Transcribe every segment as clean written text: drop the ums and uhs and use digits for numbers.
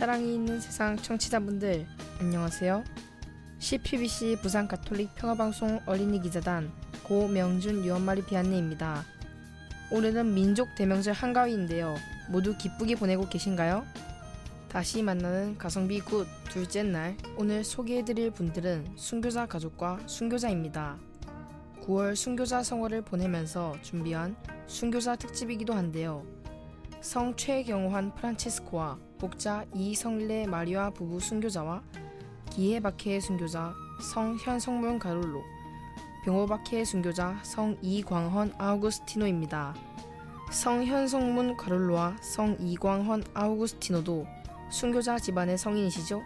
사랑이 있는 세상 청취자분들 안녕하세요. CPBC 부산 가톨릭 평화방송 어린이 기자단 고명준 유언마리 비안내입니다. 오늘은 민족 대명절 한가위인데요. 모두 기쁘게 보내고 계신가요? 다시 만나는 가성비 굿 둘째 날, 오늘 소개해드릴 분들은 순교자 가족과 순교자입니다. 9월 순교자 성월을 보내면서 준비한 순교자 특집이기도 한데요. 성 최경환 프란치스코와 목자 이성일레 마리아 부부 순교자와 기해박해 순교자 성 현성문 가롤로, 병호박해 순교자 성 이광헌 아우구스티노입니다. 성 현성문 가롤로와 성 이광헌 아우구스티노도 순교자 집안의 성인이시죠?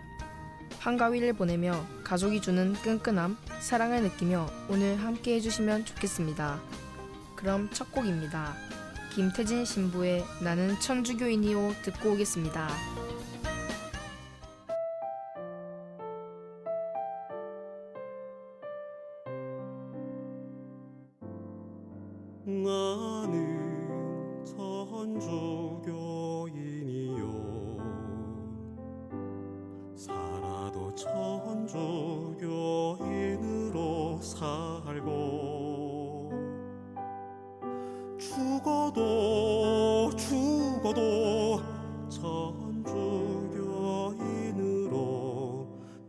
한가위를 보내며 가족이 주는 끈끈함, 사랑을 느끼며 오늘 함께 해주시면 좋겠습니다. 그럼 첫 곡입니다. 김태진 신부의 나는 천주교인이요 듣고 오겠습니다. 나는 천주교인이요 살아도 천주교인으로 살고 죽어도 천주교인으로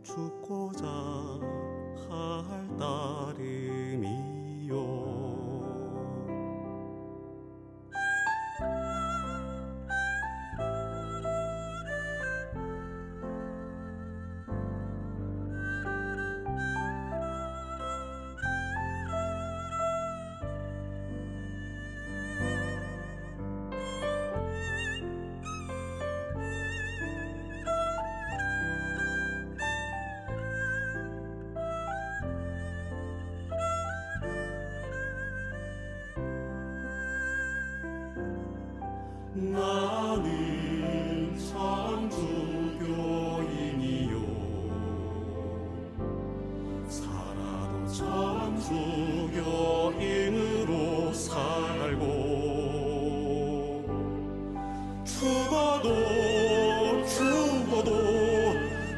죽고자 할 따름이요. 나는 천주교인이요 살아도 천주교인으로 살고 죽어도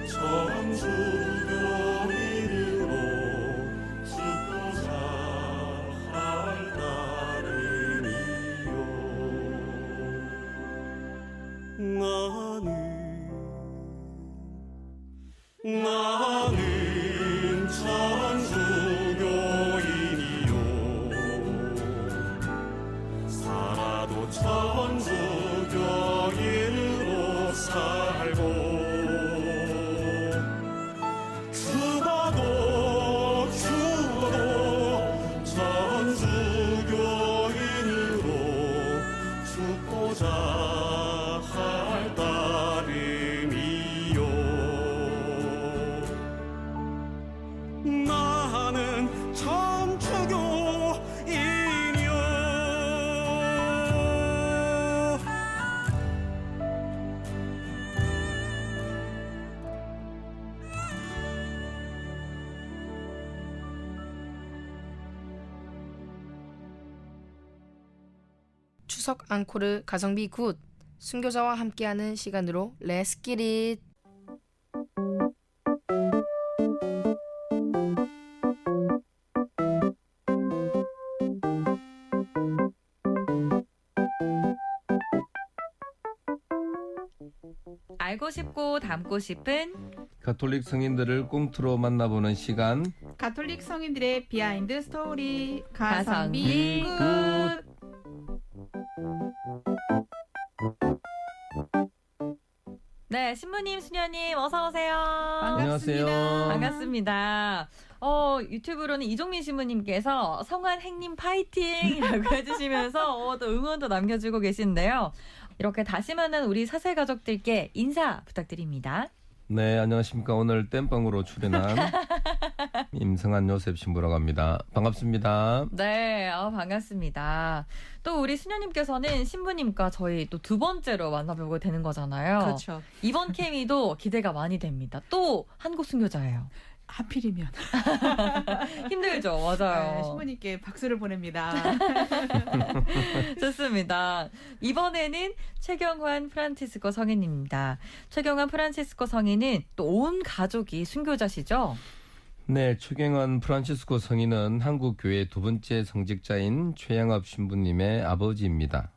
천주교인으로 죽고자 할 따름이요. 나는 천주교인이요 살아도 천주교인으로 살고 죽어도 천주교인으로 죽고자 할 따름이요. 나는 천주교인이요. 추석 앙코르 가성비 굿, 순교자와 함께하는 시간으로 Let's get it! 알고 싶고 담고 싶은 가톨릭 성인들을 꽁트로 만나보는 시간 가톨릭 성인들의 비하인드 스토리 가성비 가성비 굿. 네, 신부님, 수녀님 어서 오세요. 안녕하세요. 반갑습니다. 유튜브로는 이종민 신부님께서 성한 행님 파이팅이라고 해주시면서 또 응원도 남겨주고 계신데요. 이렇게 다시 만난 우리 사세 가족들께 인사 부탁드립니다. 네, 안녕하십니까. 오늘 땜빵으로 출연한 임성한 요셉 신부라고 합니다. 반갑습니다. 네, 반갑습니다. 또 우리 수녀님께서는 신부님과 저희 또 두 번째로 만나보게 되는 거잖아요. 그렇죠. 이번 케미도 기대가 많이 됩니다. 또 한국 순교자예요. 하필이면 힘들죠. 네, 맞아요. 신부님께 박수를 보냅니다. 좋습니다. 이번에는 최경환 프란치스코 성인입니다. 최경환 프란치스코 성인은 또 온 가족이 순교자시죠? 네, 최경환 프란치스코 성인은 한국교회 두 번째 성직자인 최양업 신부님의 아버지입니다.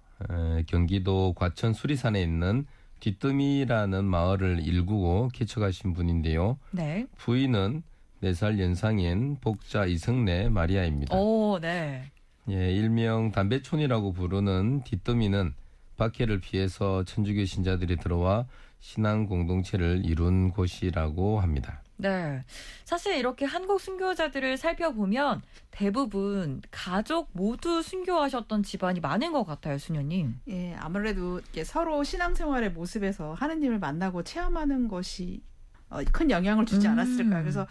경기도 과천 수리산에 있는 뒷뜸이라는 마을을 일구고 개척하신 분인데요. 네. 부인은 4살 연상인 복자 이성래 마리아입니다. 오, 네. 예, 일명 담배촌이라고 부르는 뒷뜸이는 박해를 피해서 천주교 신자들이 들어와 신앙 공동체를 이룬 곳이라고 합니다. 네. 사실 이렇게 한국 순교자들을 살펴보면 대부분 가족 모두 순교하셨던 집안이 많은 것 같아요, 수녀님. 예, 아무래도 이렇게 서로 신앙생활의 모습에서 하느님을 만나고 체험하는 것이 큰 영향을 주지 않았을까. 그래서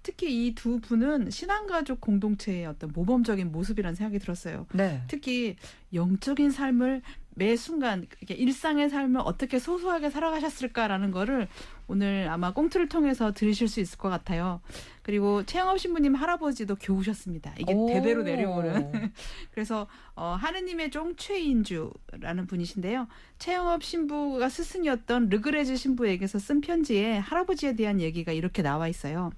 특히 이 두 분은 신앙가족 공동체의 어떤 모범적인 모습이라는 생각이 들었어요. 네. 특히 영적인 삶을 매 순간 이렇게 일상의 삶을 어떻게 소소하게 살아가셨을까라는 거를 오늘 아마 꽁트를 통해서 들으실 수 있을 것 같아요. 그리고 최영업 신부님 할아버지도 교우셨습니다. 이게 오. 대대로 내려오는. 그래서 하느님의 종 최인주라는 분이신데요. 최영업 신부가 스승이었던 르그레즈 신부에게서 쓴 편지에 할아버지에 대한 얘기가 이렇게 나와 있어요.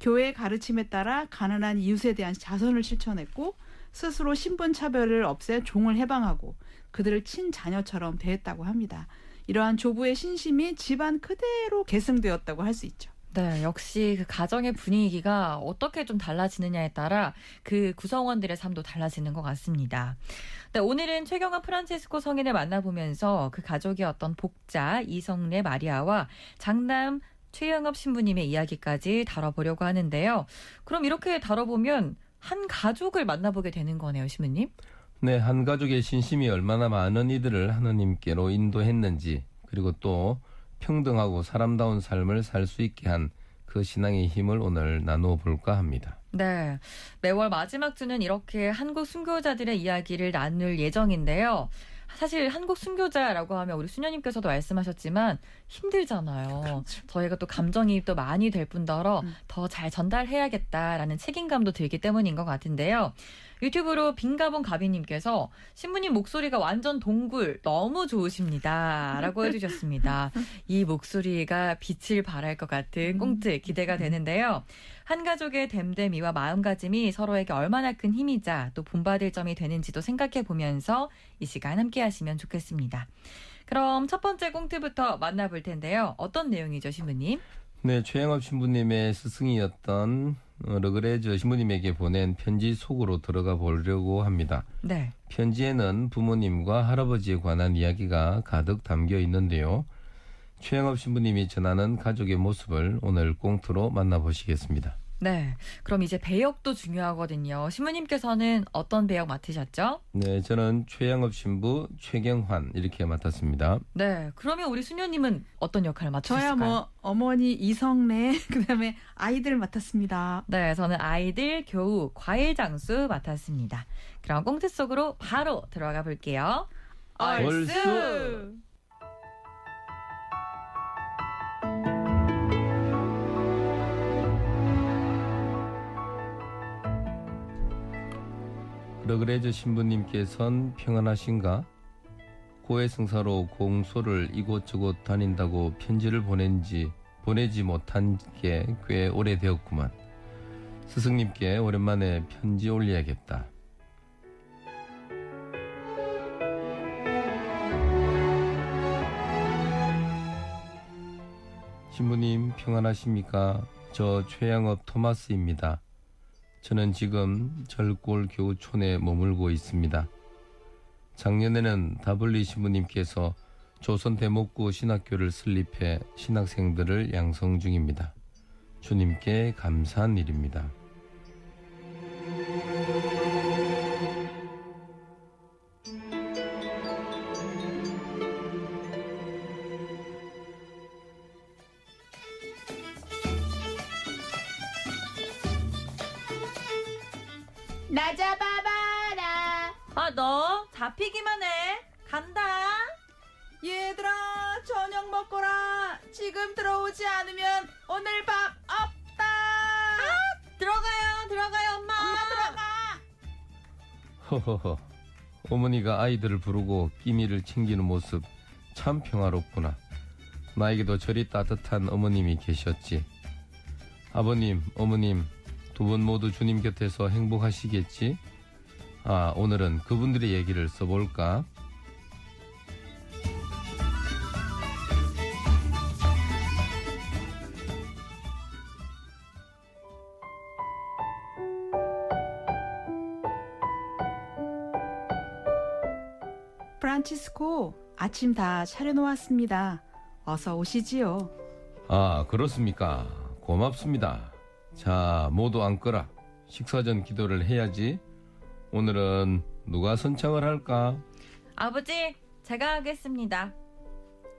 교회의 가르침에 따라 가난한 이웃에 대한 자선을 실천했고 스스로 신분 차별을 없애 종을 해방하고 그들을 친자녀처럼 대했다고 합니다. 이러한 조부의 신심이 집안 그대로 계승되었다고 할 수 있죠. 네, 역시 그 가정의 분위기가 어떻게 좀 달라지느냐에 따라 그 구성원들의 삶도 달라지는 것 같습니다. 네, 오늘은 최경환 프란치스코 성인을 만나보면서 그 가족의 어떤 복자 이성래 마리아와 장남 최영업 신부님의 이야기까지 다뤄보려고 하는데요. 그럼 이렇게 다뤄보면 한 가족을 만나보게 되는 거네요, 신부님. 네, 한 가족의 신심이 얼마나 많은 이들을 하느님께로 인도했는지, 그리고 또 평등하고 사람다운 삶을 살 수 있게 한 그 신앙의 힘을 오늘 나누어 볼까 합니다. 네, 매월 마지막 주는 이렇게 한국 순교자들의 이야기를 나눌 예정인데요. 사실 한국 순교자라고 하면 우리 수녀님께서도 말씀하셨지만 힘들잖아요. 그렇죠. 저희가 또 감정이입도 많이 될 뿐더러 더 잘 전달해야겠다라는 책임감도 들기 때문인 것 같은데요. 유튜브로 빈가본 가비님께서 신부님 목소리가 완전 동굴 너무 좋으십니다 라고 해주셨습니다. 이 목소리가 빛을 발할 것 같은 꽁트 기대가 되는데요. 한 가족의 됨됨이와 마음가짐이 서로에게 얼마나 큰 힘이자 또 본받을 점이 되는지도 생각해 보면서 이 시간 함께 하시면 좋겠습니다. 그럼 첫 번째 꽁트부터 만나볼 텐데요. 어떤 내용이죠, 신부님? 네, 최영업 신부님의 스승이었던 르그레즈 신부님에게 보낸 편지 속으로 들어가 보려고 합니다. 네. 편지에는 부모님과 할아버지에 관한 이야기가 가득 담겨 있는데요. 최영업 신부님이 전하는 가족의 모습을 오늘 꽁트로 만나보시겠습니다. 네. 그럼 이제 배역도 중요하거든요. 신부님께서는 어떤 배역 맡으셨죠? 네, 저는 최영업 신부 최경환 이렇게 맡았습니다. 네. 그러면 우리 수녀님은 어떤 역할을 맡으셨을까요? 저야 뭐 어머니 이성래 그다음에 아이들 맡았습니다. 네, 저는 아이들 교우 과일 장수 맡았습니다. 그럼 꽁트 속으로 바로 들어가 볼게요. 얼쑤! 르그레즈 신부님께선 평안하신가? 고해성사로 공소를 이곳저곳 다닌다고 편지를 보내지 못한 게 꽤 오래되었구만. 스승님께 오랜만에 편지 올려야겠다. 신부님 평안하십니까? 저 최양업 토마스입니다. 저는 지금 절골 교우촌에 머물고 있습니다. 작년에는 다블리 신부님께서 조선 대목구 신학교를 설립해 신학생들을 양성 중입니다. 주님께 감사한 일입니다. 나 잡아봐라. 아, 너 잡히기만 해. 간다. 얘들아 저녁 먹거라. 지금 들어오지 않으면 오늘 밥 없다. 들어가요, 엄마. 허허허. 어머니가 아이들을 부르고 끼니를 챙기는 모습 참 평화롭구나. 나에게도 저리 따뜻한 어머님이 계셨지. 아버님, 어머님 두 분 모두 주님 곁에서 행복하시겠지? 아, 오늘은 그분들의 얘기를 써볼까? 프란치스코, 아침 다 차려놓았습니다. 어서 오시지요. 아, 그렇습니까? 고맙습니다. 자, 모두 앉거라. 식사 전 기도를 해야지. 오늘은 누가 선창을 할까? 아버지, 제가 하겠습니다.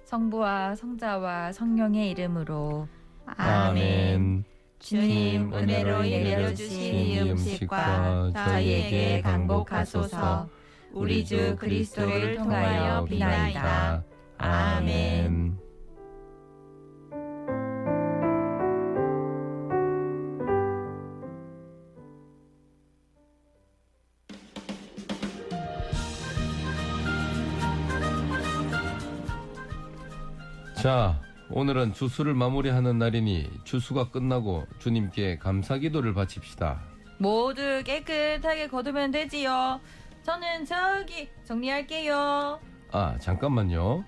성부와 성자와 성령의 이름으로. 아멘. 주님, 은혜로 내려주신 이 음식과 저희에게 강복하소서. 우리 주 그리스도를 통하여 비나이다. 아멘. 자, 오늘은 주수를 마무리하는 날이니 주수가 끝나고 주님께 감사기도를 바칩시다. 모두 깨끗하게 거두면 되지요. 저는 저기 정리할게요. 아, 잠깐만요.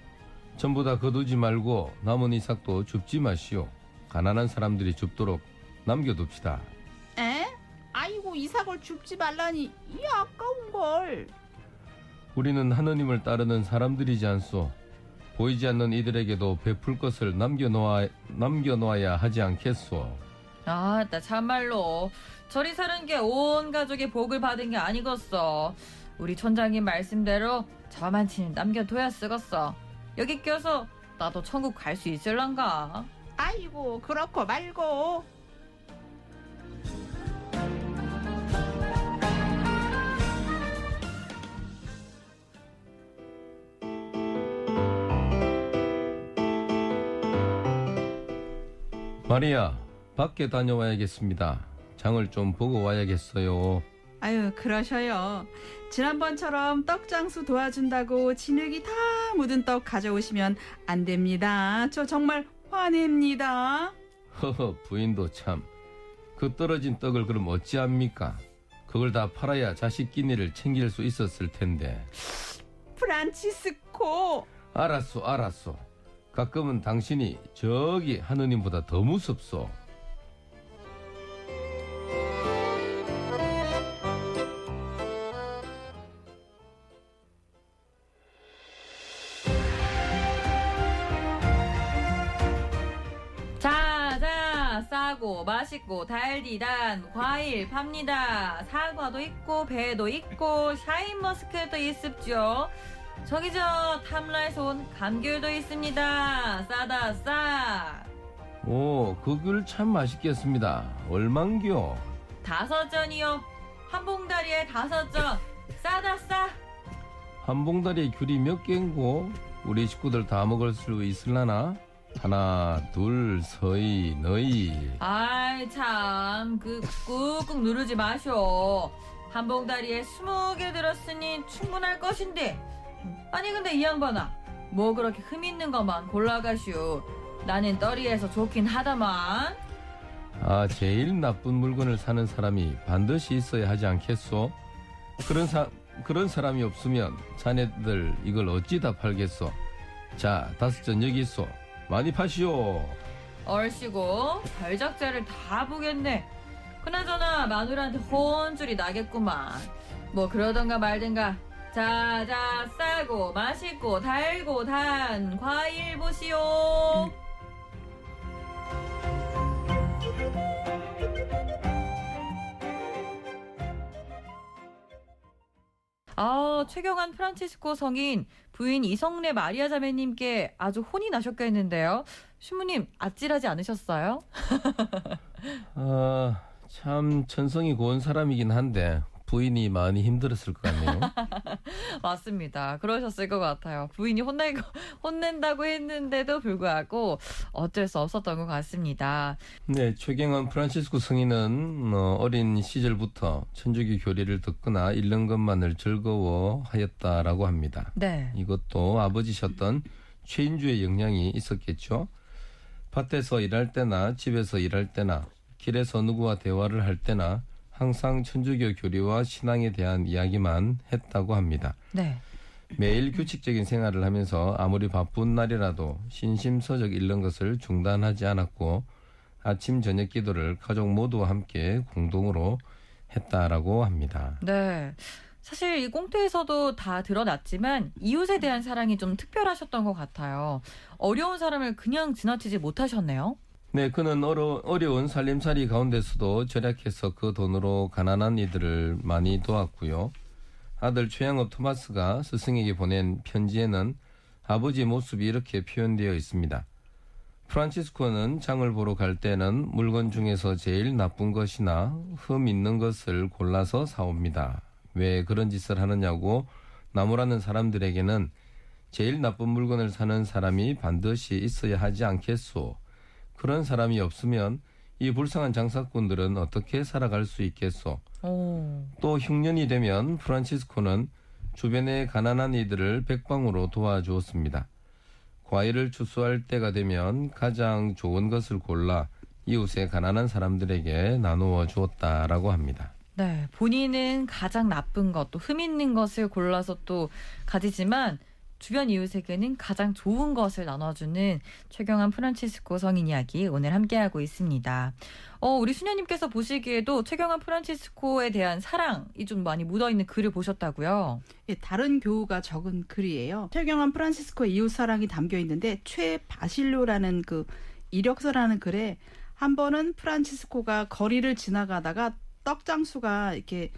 전부 다 거두지 말고 남은 이삭도 줍지 마시오. 가난한 사람들이 줍도록 남겨둡시다. 에? 아이고, 이삭을 줍지 말라니. 이 아까운 걸. 우리는 하느님을 따르는 사람들이지 않소. 보이지 않는 이들에게도 베풀 것을 남겨놓아야 하지 않겠소. 아, 나 참말로 저리 사는 게 온 가족의 복을 받은 게 아니겠어. 우리 촌장님 말씀대로 저만치는 남겨둬야 쓰겠어. 여기 껴서 나도 천국 갈 수 있을란가? 아이고, 그렇고 말고. 마리아, 밖에 다녀와야겠습니다. 장을 좀 보고 와야겠어요. 아유, 그러셔요. 지난번처럼 떡장수 도와준다고 진흙이 다 묻은 떡 가져오시면 안 됩니다. 저 정말 화냅니다. 허허, 부인도 참. 그 떨어진 떡을 그럼 어찌합니까? 그걸 다 팔아야 자식 끼니를 챙길 수 있었을 텐데. 프란치스코. 알았소. 가끔은 당신이 저기 하느님보다 더 무섭소. 자, 싸고 맛있고 달디단 과일 팝니다. 사과도 있고 배도 있고 샤인머스켓도 있습죠. 저기 저 탐라에서 온 감귤도 있습니다. 싸다 싸. 오, 그 귤 참 맛있겠습니다. 얼만겨? 5전이요. 한 봉다리에 5전. 싸다 싸. 한 봉다리에 귤이 몇 개인고? 우리 식구들 다 먹을 수 있을라나? 하나, 둘, 서희, 너희. 아이 참, 꾹꾹 누르지 마쇼. 한 봉다리에 20개 들었으니 충분할 것인데. 아니 근데 이 양반아, 뭐 그렇게 흠 있는 것만 골라가슈. 나는 떨이에서 좋긴 하다만. 아, 제일 나쁜 물건을 사는 사람이 반드시 있어야 하지 않겠소? 그런 사람이 없으면 자네들 이걸 어찌 다 팔겠소? 자, 5전 여기 있소. 많이 파시오. 얼씨고 별작자를 다 보겠네. 그나저나 마누라한테 혼줄이 나겠구만. 뭐 그러던가 말든가. 자, 싸고 맛있고 달고 단 과일 보시오. 아, 최경환 프란치스코 성인 부인 이성래 마리아 자매님께 아주 혼이 나셨겠는데요. 신부님 아찔하지 않으셨어요? 아, 참 천성이 고운 사람이긴 한데 부인이 많이 힘들었을 것 같네요. 맞습니다. 그러셨을 것 같아요. 부인이 혼낸다고 했는데도 불구하고 어쩔 수 없었던 것 같습니다. 네, 최경환 프란치스코 성인은 어린 시절부터 천주교 교리를 듣거나 읽는 것만을 즐거워하였다라고 합니다. 네. 이것도 아버지셨던 최인주의 영향이 있었겠죠. 밭에서 일할 때나 집에서 일할 때나 길에서 누구와 대화를 할 때나 항상 천주교 교리와 신앙에 대한 이야기만 했다고 합니다. 네. 매일 규칙적인 생활을 하면서 아무리 바쁜 날이라도 신심서적 읽는 것을 중단하지 않았고 아침 저녁 기도를 가족 모두와 함께 공동으로 했다라고 합니다. 네. 사실 이 꽁트에서도 다 드러났지만 이웃에 대한 사랑이 좀 특별하셨던 것 같아요. 어려운 사람을 그냥 지나치지 못하셨네요. 네, 그는 어려운 살림살이 가운데서도 절약해서 그 돈으로 가난한 이들을 많이 도왔고요. 아들 최양업 토마스가 스승에게 보낸 편지에는 아버지의 모습이 이렇게 표현되어 있습니다. 프란치스코는 장을 보러 갈 때는 물건 중에서 제일 나쁜 것이나 흠 있는 것을 골라서 사옵니다. 왜 그런 짓을 하느냐고 나무라는 사람들에게는 제일 나쁜 물건을 사는 사람이 반드시 있어야 하지 않겠소. 그런 사람이 없으면 이 불쌍한 장사꾼들은 어떻게 살아갈 수 있겠소. 또 흉년이 되면 프란치스코는 주변의 가난한 이들을 백방으로 도와주었습니다. 과일을 추수할 때가 되면 가장 좋은 것을 골라 이웃의 가난한 사람들에게 나누어 주었다라고 합니다. 네, 본인은 가장 나쁜 것, 또 흠 있는 것을 골라서 또 가지지만 주변 이웃에게는 가장 좋은 것을 나눠주는 최경환 프란치스코 성인 이야기 오늘 함께하고 있습니다. 우리 수녀님께서 보시기에도 최경환 프란치스코에 대한 사랑이 좀 많이 묻어있는 글을 보셨다고요? 예, 다른 교우가 적은 글이에요. 최경환 프란치스코의 이웃 사랑이 담겨 있는데 최바실료라는 그 이력서라는 글에 한 번은 프란치스코가 거리를 지나가다가 떡장수가 이렇게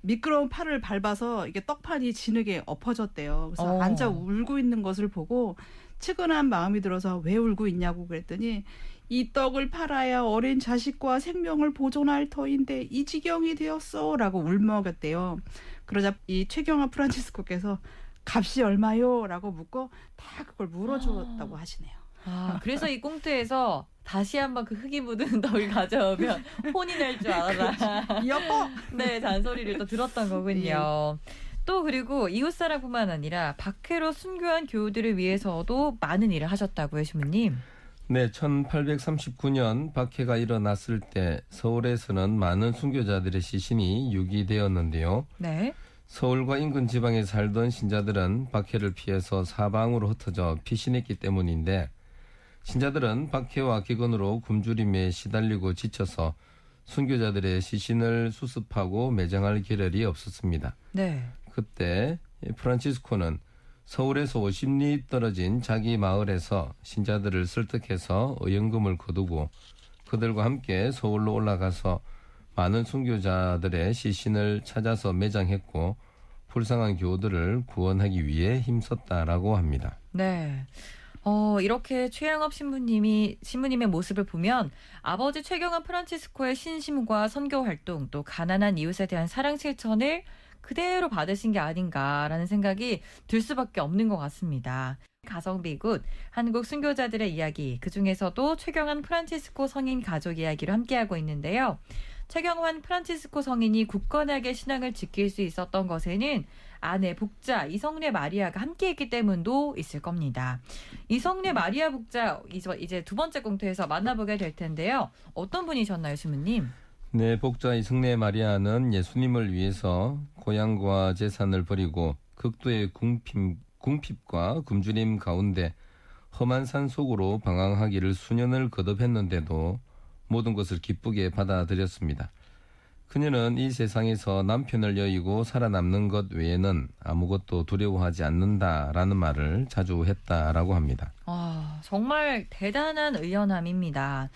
미끄러운 팔을 밟아서 이게 떡판이 진흙에 엎어졌대요. 그래서 앉아 울고 있는 것을 보고 측은한 마음이 들어서 왜 울고 있냐고 그랬더니 이 떡을 팔아야 어린 자식과 생명을 보존할 터인데 이 지경이 되었어라고 울먹였대요. 그러자 이 최경환 프란치스코께서 값이 얼마요? 라고 묻고 다 그걸 물어주었다고 하시네요. 그래서 이 꽁트에서 다시 한번 그 흙이 묻은 떡을 가져오면 혼이 날 줄 알아라. 여보! 네, 잔소리를 또 들었던 거군요. 또 그리고 이웃사랑뿐만 아니라 박해로 순교한 교우들을 위해서도 많은 일을 하셨다고요, 신부님. 네, 1839년 박해가 일어났을 때 서울에서는 많은 순교자들의 시신이 유기되었는데요. 네. 서울과 인근 지방에 살던 신자들은 박해를 피해서 사방으로 흩어져 피신했기 때문인데 신자들은 박해와 기근으로 굶주림에 시달리고 지쳐서 순교자들의 시신을 수습하고 매장할 겨를이 없었습니다. 네. 그때 프란치스코는 서울에서 50리 떨어진 자기 마을에서 신자들을 설득해서 의연금을 거두고 그들과 함께 서울로 올라가서 많은 순교자들의 시신을 찾아서 매장했고 불쌍한 교우들을 구원하기 위해 힘썼다라고 합니다. 네. 이렇게 최양업 신부님의 모습을 보면 아버지 최경환 프란치스코의 신심과 선교 활동 또 가난한 이웃에 대한 사랑 실천을 그대로 받으신 게 아닌가라는 생각이 들 수밖에 없는 것 같습니다. 가성비 굿 한국 순교자들의 이야기 그중에서도 최경환 프란치스코 성인 가족 이야기로 함께하고 있는데요. 최경환 프란치스코 성인이 굳건하게 신앙을 지킬 수 있었던 것에는 아내 복자 이성례 마리아가 함께했기 때문도 있을 겁니다. 이성례 마리아 복자 이제 두 번째 꽁트에서 만나보게 될 텐데요. 어떤 분이셨나요, 신부님? 네, 복자 이성례 마리아는 예수님을 위해서 고향과 재산을 버리고 극도의 궁핍과 굶주림 가운데 험한 산 속으로 방황하기를 수년을 거듭했는데도 모든 것을 기쁘게 받아들였습니다. 그녀는 이 세상에서 남편을 여의고 살아남는 것 외에는 아무것도 두려워하지 않는다라는 말을 자주 했다라고 합니다. 정말 대단한 의연함입니다.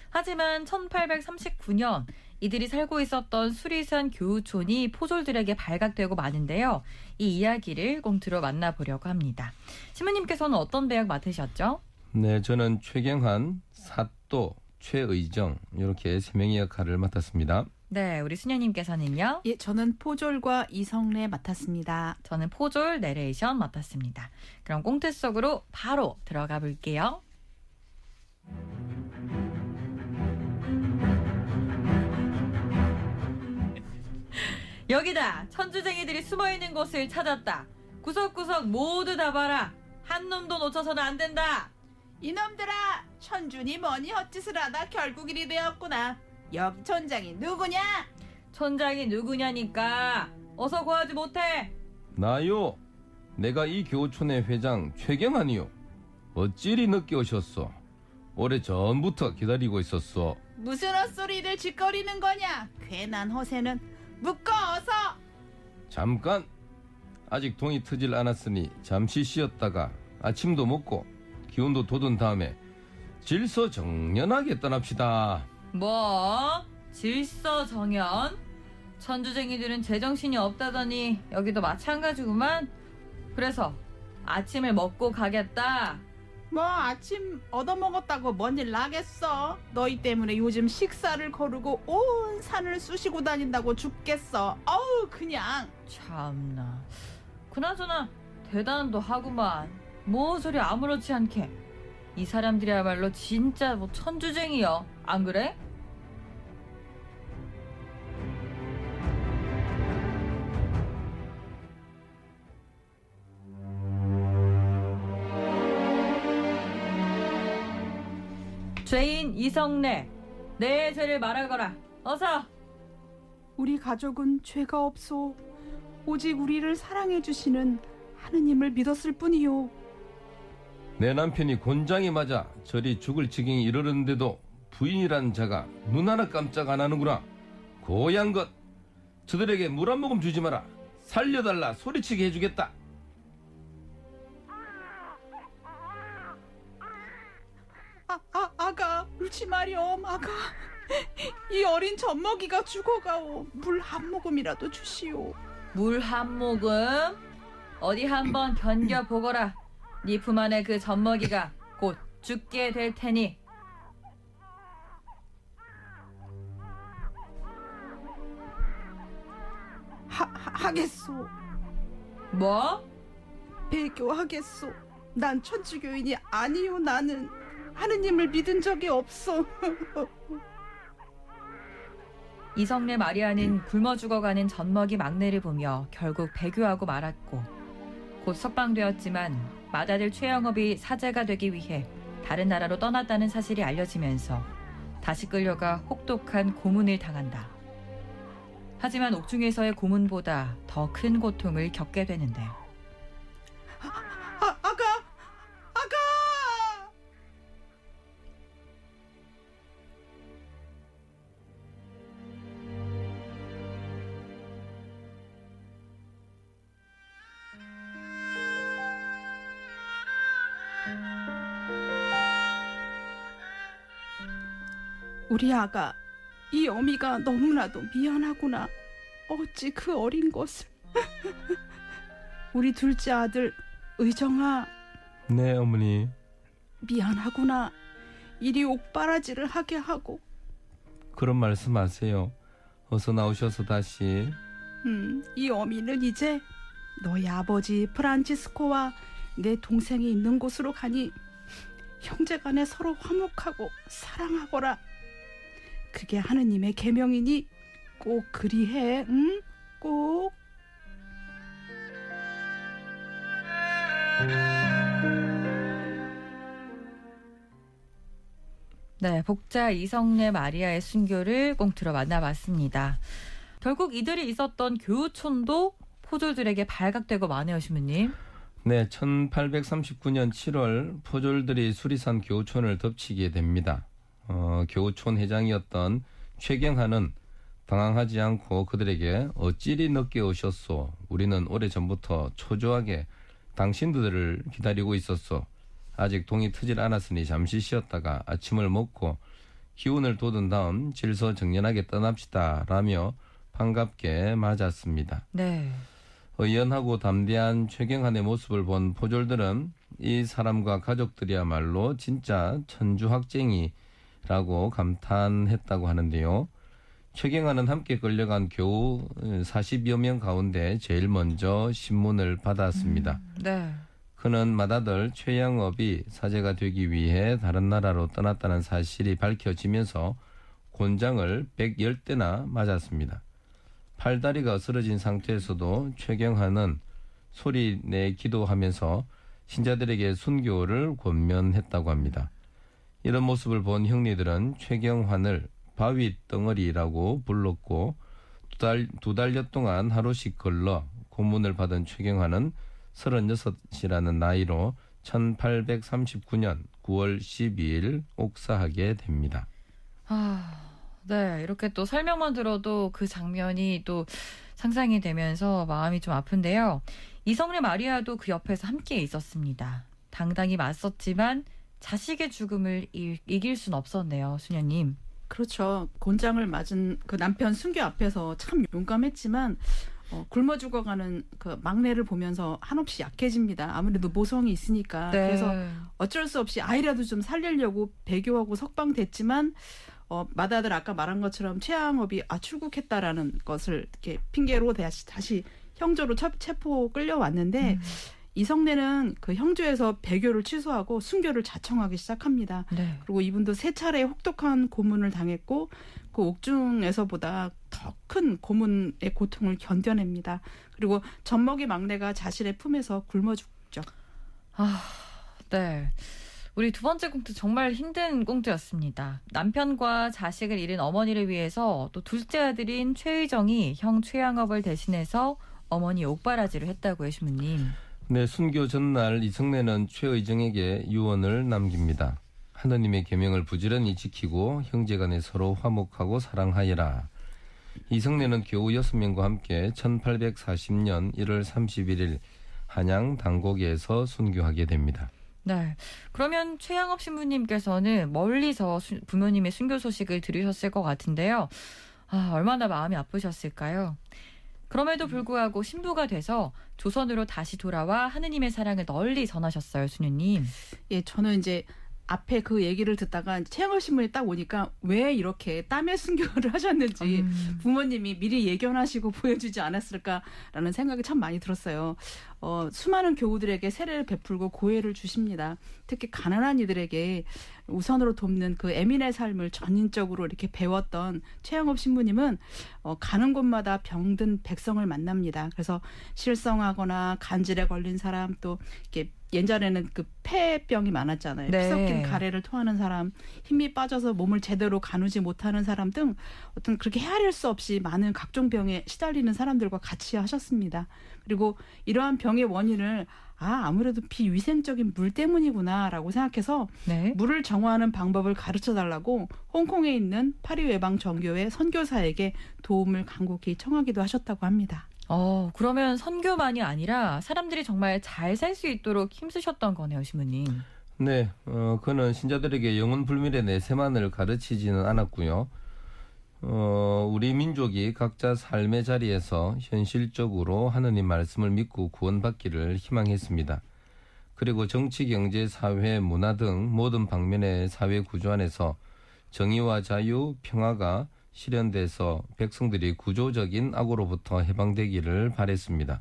하지만 1839년 이들이 살고 있었던 수리산 교우촌이 포졸들에게 발각되고 마는데요. 이 이야기를 꽁트로 만나보려고 합니다. 신부님께서는 어떤 배역 맡으셨죠? 네, 저는 최경환, 사또, 최의정 이렇게 세 명의 역할을 맡았습니다. 네, 우리 수녀님께서는요. 예, 저는 포졸과 이성래 맡았습니다. 저는 포졸 내레이션 맡았습니다. 그럼 꽁트 속으로 바로 들어가 볼게요. 여기다! 천주쟁이들이 숨어있는 곳을 찾았다. 구석구석 모두 다 봐라. 한 놈도 놓쳐서는 안 된다. 이놈들아, 천준이 뭐니 헛짓을 하다 결국 일이 되었구나. 여기 촌장이 누구냐? 촌장이 누구냐니까. 어서 구하지 못해. 나요. 내가 이 교촌의 회장 최경환이요. 어찌리 늦게 오셨소? 오래 전부터 기다리고 있었소. 무슨 헛소리를 짓거리는 거냐? 괜한 허세는 묶어 어서. 잠깐. 아직 동이 트질 않았으니 잠시 쉬었다가 아침도 먹고 기운도 돋은 다음에 질서정연하게 떠납시다. 뭐? 질서정연? 천주쟁이들은 제정신이 없다더니 여기도 마찬가지구만. 그래서 아침을 먹고 가겠다. 뭐 아침 얻어먹었다고 뭔 일 나겠어? 너희 때문에 요즘 식사를 거르고 온 산을 쑤시고 다닌다고 죽겠어. 어우 그냥. 참나. 그나저나 대단도 하구만. 뭐 소리 아무렇지 않게. 이 사람들이야말로 진짜 뭐 천주쟁이여. 안 그래? 죄인 이성래, 내 죄를 말하거라. 어서. 우리 가족은 죄가 없소. 오직 우리를 사랑해 주시는 하느님을 믿었을 뿐이요. 내 남편이 곤장이 맞아 저리 죽을 지경에 이르렀는데도 부인이란 자가 눈 하나 깜짝 안 하는구나. 고얀 것. 저들에게 물 한 모금 주지 마라. 살려달라 소리치게 해주겠다. 아가 울지 마렴. 아가 이 어린 젖먹이가 죽어가오. 물 한 모금이라도 주시오. 물 한 모금? 어디 한번 견뎌보거라. 네 품 안에 그 젖먹이가 곧 죽게 될 테니. 하겠소. 뭐? 배교하겠소. 난 천주교인이 아니요. 나는 하느님을 믿은 적이 없어. 이성래 마리아는 굶어 죽어가는 젖먹이 막내를 보며 결국 배교하고 말았고, 곧 석방되었지만 맏아들 최영업이 사제가 되기 위해 다른 나라로 떠났다는 사실이 알려지면서 다시 끌려가 혹독한 고문을 당한다. 하지만 옥중에서의 고문보다 더 큰 고통을 겪게 되는데, 아가. 우리 아가, 이 어미가 너무나도 미안하구나. 어찌 그 어린 것을. 우리 둘째 아들 의정아, 네 어머니. 미안하구나. 이리 옥바라지를 하게 하고. 그런 말씀하세요. 어서 나오셔서 다시. 이 어미는 이제 너희 아버지 프란치스코와 내 동생이 있는 곳으로 가니 형제간에 서로 화목하고 사랑하거라. 그게 하느님의 계명이니 꼭 그리해. 응? 꼭. 네, 복자 이성래 마리아의 순교를 꽁트로 만나봤습니다. 결국 이들이 있었던 교우촌도 포졸들에게 발각되고 마네요, 신부님. 네, 1839년 7월 포졸들이 수리산 교우촌을 덮치게 됩니다. 교우촌 회장이었던 최경환은 당황하지 않고 그들에게 어찌리 늦게 오셨소? 우리는 오래전부터 초조하게 당신들을 기다리고 있었소. 아직 동이 트질 않았으니 잠시 쉬었다가 아침을 먹고 기운을 돋은 다음 질서정연하게 떠납시다 라며 반갑게 맞았습니다. 네. 의연하고 담대한 최경환의 모습을 본 포졸들은 이 사람과 가족들이야말로 진짜 천주학쟁이라고 감탄했다고 하는데요. 최경환은 함께 끌려간 교우 40여 명 가운데 제일 먼저 신문을 받았습니다. 네. 그는 맏아들 최양업이 사제가 되기 위해 다른 나라로 떠났다는 사실이 밝혀지면서 곤장을 110대나 맞았습니다. 팔다리가 쓰러진 상태에서도 최경환은 소리내 기도하면서 신자들에게 순교를 권면했다고 합니다. 이런 모습을 본 형리들은 최경환을 바위 덩어리라고 불렀고 두 달여 동안 하루씩 걸러 고문을 받은 최경환은 36이라는 나이로 1839년 9월 12일 옥사하게 됩니다. 네. 이렇게 또 설명만 들어도 그 장면이 또 상상이 되면서 마음이 좀 아픈데요. 이성례 마리아도 그 옆에서 함께 있었습니다. 당당히 맞섰지만 자식의 죽음을 이길 순 없었네요, 수녀님. 그렇죠. 곤장을 맞은 그 남편 순교 앞에서 참 용감했지만 굶어 죽어가는 그 막내를 보면서 한없이 약해집니다. 아무래도 모성이 있으니까. 네. 그래서 어쩔 수 없이 아이라도 좀 살리려고 배교하고 석방됐지만 맏아들 아까 말한 것처럼 최양업이 출국했다라는 것을 이렇게 핑계로 다시 형조로 체포 끌려왔는데 이성례는 그 형조에서 배교를 취소하고 순교를 자청하기 시작합니다. 네. 그리고 이분도 3차례 혹독한 고문을 당했고 그 옥중에서보다 더 큰 고문의 고통을 견뎌냅니다. 그리고 젖먹이 막내가 자신의 품에서 굶어 죽죠. 네. 우리 두 번째 꽁트 정말 힘든 꽁트였습니다. 남편과 자식을 잃은 어머니를 위해서 또 둘째 아들인 최의정이 형 최양업을 대신해서 어머니 옥바라지를 했다고요, 신부님. 네, 순교 전날 이성례는 최의정에게 유언을 남깁니다. 하느님의 계명을 부지런히 지키고 형제간에 서로 화목하고 사랑하여라. 이성례는 교우 6명과 함께 1840년 1월 31일 한양 당곡에서 순교하게 됩니다. 네. 그러면 최양업 신부님께서는 멀리서 부모님의 순교 소식을 들으셨을 것 같은데요. 얼마나 마음이 아프셨을까요? 그럼에도 불구하고 신부가 돼서 조선으로 다시 돌아와 하느님의 사랑을 널리 전하셨어요, 수녀님. 예, 저는 이제 앞에 그 얘기를 듣다가 최양업 신부님 딱 오니까 왜 이렇게 땀에 순교를 하셨는지 부모님이 미리 예견하시고 보여주지 않았을까라는 생각이 참 많이 들었어요. 수많은 교우들에게 세례를 베풀고 고해를 주십니다. 특히 가난한 이들에게 우선으로 돕는 그 애민의 삶을 전인적으로 이렇게 배웠던 최양업 신부님은 가는 곳마다 병든 백성을 만납니다. 그래서 실성하거나 간질에 걸린 사람 또 이렇게 예전에는 그 폐병이 많았잖아요. 네. 피 섞인 가래를 토하는 사람, 힘이 빠져서 몸을 제대로 가누지 못하는 사람 등 어떤 그렇게 헤아릴 수 없이 많은 각종 병에 시달리는 사람들과 같이 하셨습니다. 그리고 이러한 병의 원인을 아무래도 비위생적인 물 때문이구나라고 생각해서 네. 물을 정화하는 방법을 가르쳐달라고 홍콩에 있는 파리외방정교회 선교사에게 도움을 간곡히 청하기도 하셨다고 합니다. 그러면 선교만이 아니라 사람들이 정말 잘 살 수 있도록 힘쓰셨던 거네요, 신부님. 네, 그는 신자들에게 영혼 불멸의 내세만을 가르치지는 않았고요. 우리 민족이 각자 삶의 자리에서 현실적으로 하느님 말씀을 믿고 구원받기를 희망했습니다. 그리고 정치, 경제, 사회, 문화 등 모든 방면의 사회 구조 안에서 정의와 자유, 평화가 실현돼서 백성들이 구조적인 악으로부터 해방되기를 바랬습니다.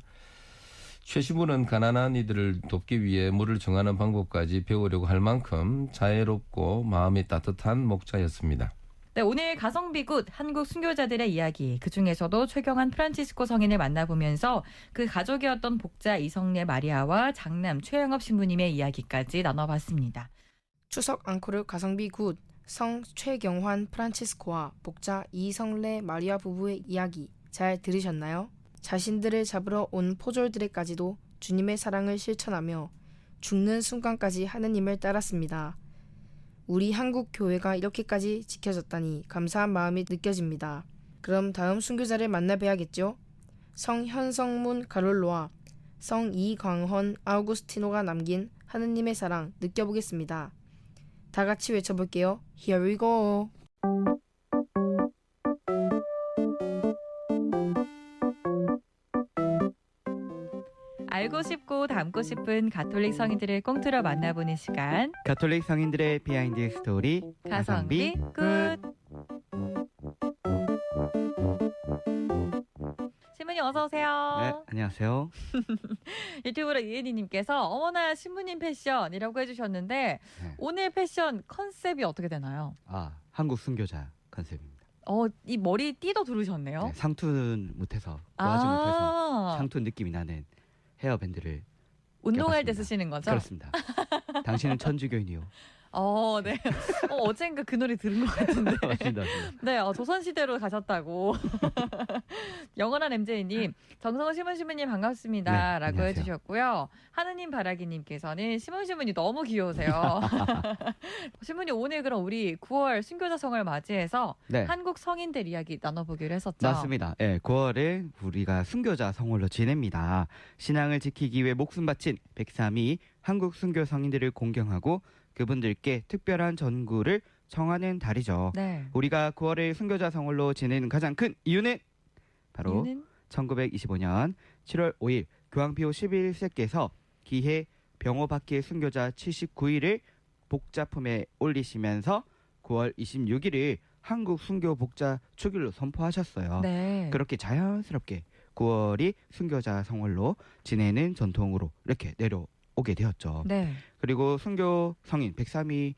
최 신부는 가난한 이들을 돕기 위해 물을 정하는 방법까지 배우려고 할 만큼 자애롭고 마음이 따뜻한 목자였습니다. 네, 오늘 가성비 굿 한국 순교자들의 이야기, 그중에서도 최경환 프란치스코 성인을 만나보면서 그 가족이었던 복자 이성례 마리아와 장남 최양업 신부님의 이야기까지 나눠봤습니다. 추석 앙코르 가성비 굿 성 최경환 프란치스코와 복자 이성례 마리아 부부의 이야기 잘 들으셨나요? 자신들을 잡으러 온 포졸들에까지도 주님의 사랑을 실천하며 죽는 순간까지 하느님을 따랐습니다. 우리 한국 교회가 이렇게까지 지켜졌다니 감사한 마음이 느껴집니다. 그럼 다음 순교자를 만나봐야겠죠? 성 현성문 가롤로와 성 이광헌 아우구스티노가 남긴 하느님의 사랑 느껴보겠습니다. 다 같이 외쳐볼게요. Here we go. 알고 싶고 닮고 싶은 가톨릭 성인들을 꽁트로 만나보는 시간, 가톨릭 성인들의 비하인드 스토리 가성비 굿. 어서 오세요. 네, 안녕하세요. 유튜브로 이은희님께서 어머나 신부님 패션이라고 해주셨는데 네. 오늘 패션 컨셉이 어떻게 되나요? 한국 순교자 컨셉입니다. 이 머리띠도 두르셨네요. 네, 상투는 못해서 구하지 못해서 상투 느낌이 나는 헤어밴드를 운동할 때 껴봤습니다. 쓰시는 거죠? 그렇습니다. 당신은 천주교인이요. 네. 어젠가 그 노래 들은 것 같은데. 맞습니다. 네, 조선시대로 가셨다고. 영원한 MJ님, 정성호 시문시문님 반갑습니다. 네, 라고 안녕하세요. 해주셨고요. 하느님 바라기님께서는 시문시문이 너무 귀여우세요. 시문님 오늘 그럼 우리 9월 순교자성을 맞이해서 네. 한국 성인들 이야기 나눠보기로 했었죠. 맞습니다. 네, 9월에 우리가 순교자 성월로 지냅니다. 신앙을 지키기 위해 목숨 바친 103이 한국 순교 성인들을 공경하고 그분들께 특별한 전구를 청하는 달이죠. 네. 우리가 9월에 순교자 성월로 지내는 가장 큰 이유는 바로 이유는? 1925년 7월 5일 교황 피오 11세께서 기해 병호박기의 순교자 79일을 복자품에 올리시면서 9월 26일을 한국 순교 복자 축일로 선포하셨어요. 네. 그렇게 자연스럽게 9월이 순교자 성월로 지내는 전통으로 이렇게 내려오게 되었죠. 네. 그리고 순교 성인 103위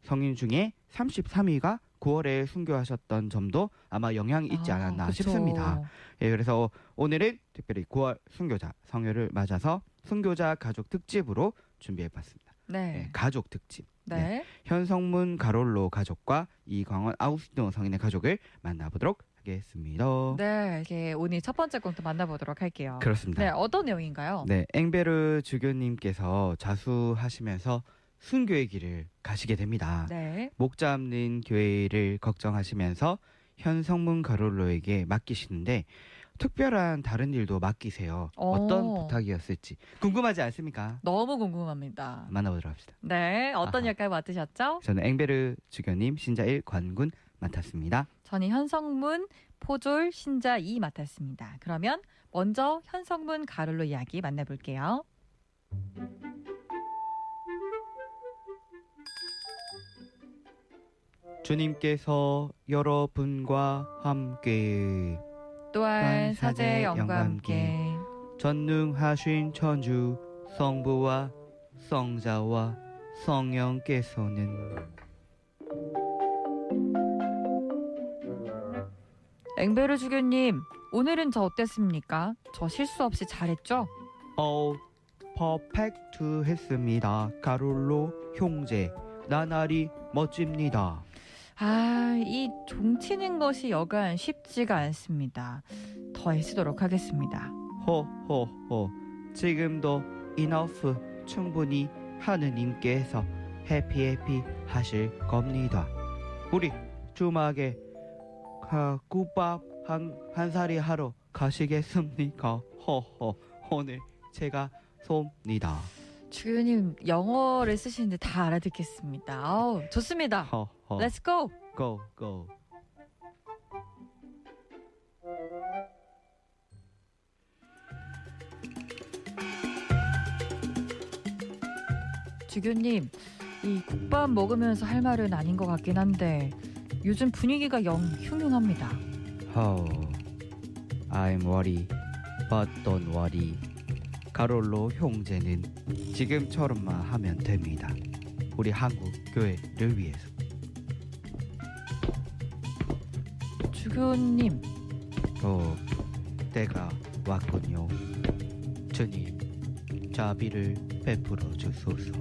성인 중에 33위가 9월에 순교하셨던 점도 아마 영향이 있지 않았나 그쵸. 싶습니다. 예, 그래서 오늘은 특별히 9월 순교자 성회를 맞아서 순교자 가족 특집으로 준비해봤습니다. 네. 예, 가족 특집. 네. 현성문 가롤로 가족과 이광원 아우스티노 성인의 가족을 만나보도록 하겠습니다. 네. 이렇게 오늘 첫 번째 공도 만나보도록 할게요. 그렇습니다. 네. 어떤 내용인가요? 네, 앵베르 주교님께서 자수하시면서 순교의 길을 가시게 됩니다. 네. 목 잡는 교회를 걱정하시면서 현성문 가롤로에게 맡기시는데 특별한 다른 일도 맡기세요. 어떤 부탁이었을지 궁금하지 않습니까? 너무 궁금합니다. 만나보도록 합시다. 네. 어떤 아하. 역할 맡으셨죠? 저는 앵베르 주교님 신자 1 관군 맡았습니다. 저는 현성문 포졸 신자 2 맡았습니다. 그러면 먼저 현성문 가롤로 이야기 만나볼게요. 주님께서 여러분과 함께 또한 사제 사제의 영과 영과 함께 전능하신 천주 성부와 성자와 성령께서는 앵베르 주교님, 오늘은 저 어땠습니까? 저 실수 없이 잘했죠? 퍼펙트 했습니다. 가롤로 형제 나날이 멋집니다. 이 종치는 것이 여간 쉽지가 않습니다. 더 애쓰도록 하겠습니다. 호호호 지금도 enough 충분히 하느님께서 해피 하실 겁니다. 우리 주막에 국밥 한 사리 하러 가시겠습니까? 호호 오늘 제가 쏩니다. 주교님 영어를 쓰시는데 다 알아듣겠습니다. 좋습니다. 호호 Let's go. go go. 주교님, 이 국밥 먹으면서 할 말은 아닌 것 같긴 한데 요즘 분위기가 영 흉흉합니다. Oh, I'm worry, but don't worry. 가롤로 형제는 지금처럼만 하면 됩니다. 우리 한국 교회를 위해서. 주교님, 때가 왔군요. 주님, 자비를 베풀어 주소서.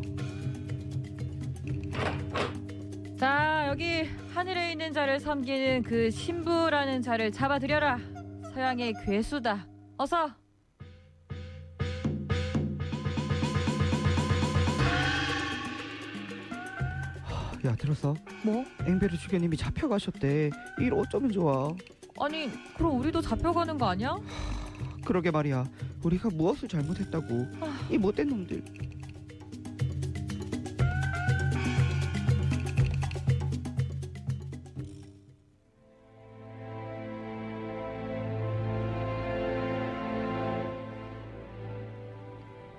자 여기 하늘에 있는 자를 섬기는 그 신부라는 자를 잡아들여라. 서양의 괴수다. 어서. 야, 들었어? 뭐? 앵베르 주교님이 잡혀가셨대. 일 어쩌면 좋아. 아니 그럼 우리도 잡혀가는 거 아니야? 그러게 말이야. 우리가 무엇을 잘못했다고. 이 못된 놈들.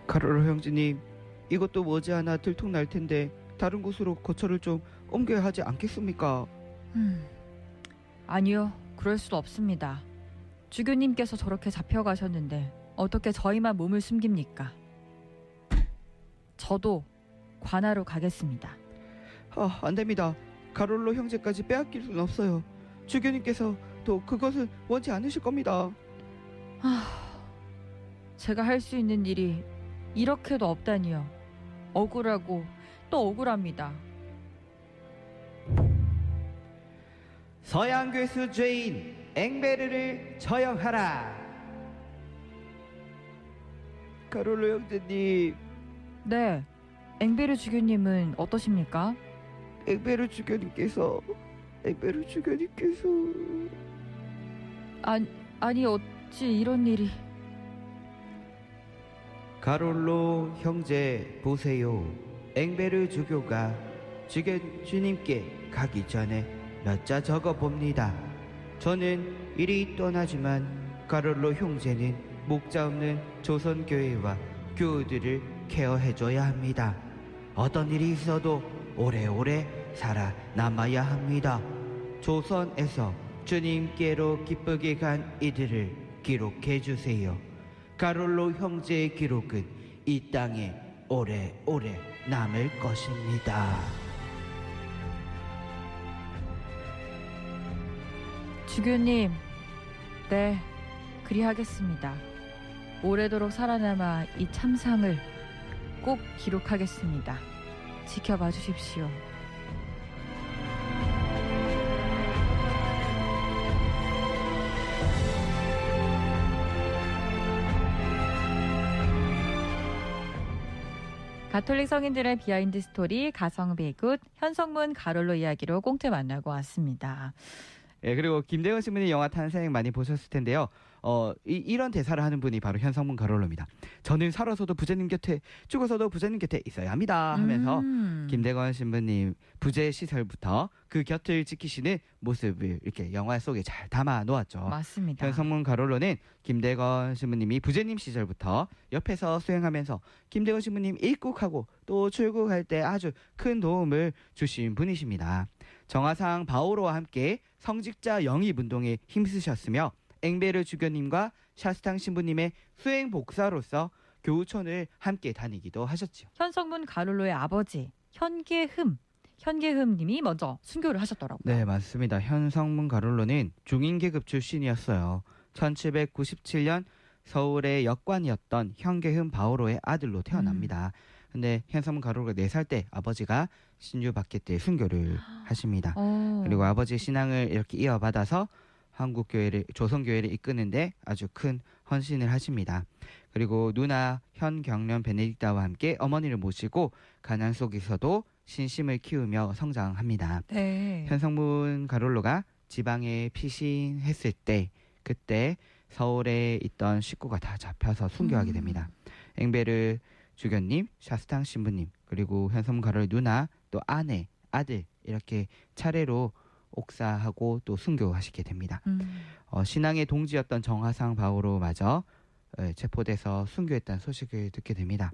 카로로 형제님, 이것도 머지않아 들통날 텐데 다른 곳으로 거처를 좀 옮겨야 하지 않겠습니까? 아니요, 그럴 수도 없습니다. 주교님께서 저렇게 잡혀가셨는데 어떻게 저희만 몸을 숨깁니까? 저도 관하로 가겠습니다. 안 됩니다. 가롤로 형제까지 빼앗길 수는 없어요. 주교님께서 또 그것은 원치 않으실 겁니다. 제가 할 수 있는 일이 이렇게도 없다니요. 억울하고 또 억울합니다. 서양괴수 죄인 앵베르를 처형하라. 가롤로 형제님, 네, 앵베르 주교님은 어떠십니까? 앵베르 주교님께서 아니 어찌 이런 일이... 가롤로 형제 보세요. 앵베르 주교가 주님께 가기 전에 몇 자 적어 봅니다. 저는 이리 떠나지만 가롤로 형제는 목자 없는 조선교회와 교우들을 케어해줘야 합니다. 어떤 일이 있어도 오래오래 살아남아야 합니다. 조선에서 주님께로 기쁘게 간 이들을 기록해주세요. 가롤로 형제의 기록은 이 땅에 오래오래 남을 것입니다. 주교님, 네, 그리하겠습니다. 오래도록 살아남아 이 참상을 꼭 기록하겠습니다. 지켜봐 주십시오. 가톨릭 성인들의 비하인드 스토리 가성비굿 현성문 가롤로 이야기로 꽁트 만나고 왔습니다. 예, 그리고 김대건 신부님 영화 탄생 많이 보셨을 텐데요. 이런 대사를 하는 분이 바로 현성문 가롤로입니다. 저는 살아서도 부처님 곁에, 죽어서도 부처님 곁에 있어야 합니다 하면서 김대건 신부님 부재 시설부터 그 곁을 지키시는 모습을 이렇게 영화 속에 잘 담아 놓았죠. 맞습니다. 현성문 가롤로는 김대건 신부님이 부재님 시절부터 옆에서 수행하면서 김대건 신부님 입국하고 또 출국할 때 아주 큰 도움을 주신 분이십니다. 정화상 바오로와 함께 성직자 영입 운동에 힘쓰셨으며 앵베르 주교님과 샤스탕 신부님의 수행 복사로서 교우촌을 함께 다니기도 하셨죠. 현성문 가롤로의 아버지 현계흠님이 먼저 순교를 하셨더라고요. 네, 맞습니다. 현성문 가롤로는 중인 계급 출신이었어요. 1797년 서울의 역관이었던 현계흠 바오로의 아들로 태어납니다. 근데 현성문 가롤로가 4살 때 아버지가 신유 받게 때 순교를 하십니다. 그리고 아버지의 신앙을 이렇게 이어받아서 한국 교회를, 조선교회를 이끄는데 아주 큰 헌신을 하십니다. 그리고 누나 현경련 베네딕다와 함께 어머니를 모시고 가난 속에서도 신심을 키우며 성장합니다. 네. 현성문 가롤로가 지방에 피신했을 때 그때 서울에 있던 식구가 다 잡혀서 순교하게 됩니다. 앵베르 주교님, 샤스탕 신부님, 그리고 현성문 가롤 누나, 또 아내, 아들 이렇게 차례로 옥사하고 또 순교하시게 됩니다. 신앙의 동지였던 정화상 바오로마저 체포돼서 순교했다는 소식을 듣게 됩니다.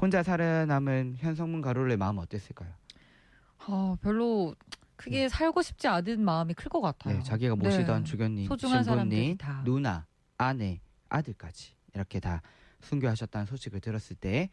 혼자 살아남은 현성문 가롤로의 마음은 어땠을까요? 별로 크게 살고 싶지 않은 마음이 클 것 같아요. 네, 자기가 모시던 네. 주교님, 소중한 사람들이 신부님, 다. 누나, 아내, 아들까지 이렇게 다 순교하셨다는 소식을 들었을 때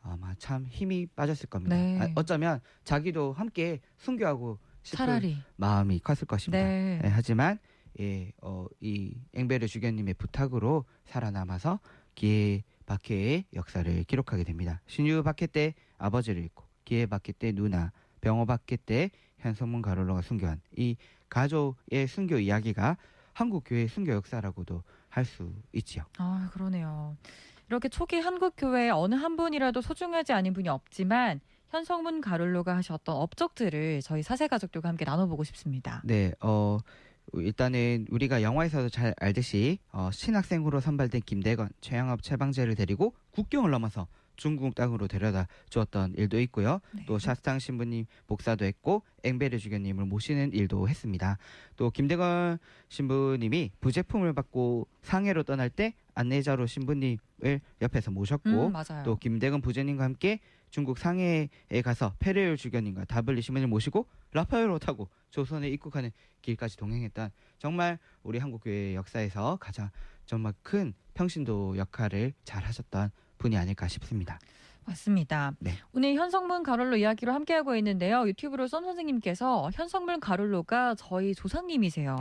아마 참 힘이 빠졌을 겁니다. 네. 어쩌면 자기도 함께 순교하고 싶은 차라리. 마음이 컸을 것입니다. 네. 하지만 이 앵베르 주교님의 부탁으로 살아남아서 기에바케의 역사를 기록하게 됩니다. 신유바케 때 아버지를 잃고 기에바케 때 누나, 병어바케 때 현성문 가롤로가 순교한 이 가족의 순교 이야기가 한국 교회의 순교 역사라고도 할 수 있지요. 그러네요. 이렇게 초기 한국 교회에 어느 한 분이라도 소중하지 않은 분이 없지만 현성문 가롤로가 하셨던 업적들을 저희 사세 가족들과 함께 나눠보고 싶습니다. 네, 일단은 우리가 영화에서도 잘 알듯이 신학생으로 선발된 김대건 최양업 최방재를 데리고 국경을 넘어서 중국 땅으로 데려다 주었던 일도 있고요. 네. 또 샤스탕 신부님 목사도 했고 앵베르 주교님을 모시는 일도 했습니다. 또 김대건 신부님이 부제품을 받고 상해로 떠날 때 안내자로 신부님을 옆에서 모셨고 맞아요. 또 김대건 부제님과 함께 중국 상해에 가서 페레율 주교님과 다블리 신부님을 모시고 라파엘로 타고 조선에 입국하는 길까지 동행했던 정말 우리 한국교회 역사에서 가장 정말 큰 평신도 역할을 잘 하셨던 분이 아닐까 싶습니다. 맞습니다. 네. 오늘 현성문 가롤로 이야기로 함께하고 있는데요. 유튜브로 썸 선생님께서 현성문 가롤로가 저희 조상님이세요.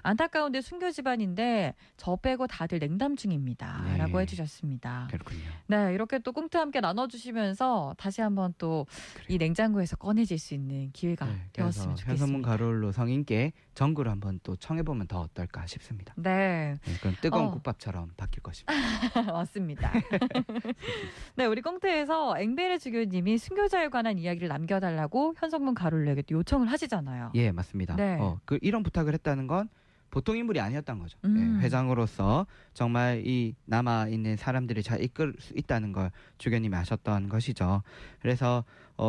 안타까운데 순교 집안인데 저 빼고 다들 냉담 중입니다. 네. 라고 해주셨습니다. 그렇군요. 네, 이렇게 또 꽁트 함께 나눠주시면서 다시 한번 또 이 냉장고에서 꺼내질 수 있는 기회가 네, 되었으면 그래서 현선문 좋겠습니다. 가롤로 성인께 전구를 한번 또 청해보면 더 어떨까 싶습니다. 네, 네, 그럼 뜨거운 어. 국밥처럼 바뀔 것입니다. 맞습니다. 네, 우리 꽁트에서 앵베르 주교님이 순교자에 관한 이야기를 남겨달라고 현성문 가롤로에게 또 요청을 하시잖아요. 예, 맞습니다. 네. 이런 부탁을 했다는 건 보통 인물이 아니었던 거죠. 음. 예, 회장으로서 정말 이 남아 있는 사람들을 잘 이끌 수 있다는 걸 주교님이 아셨던 것이죠. 그래서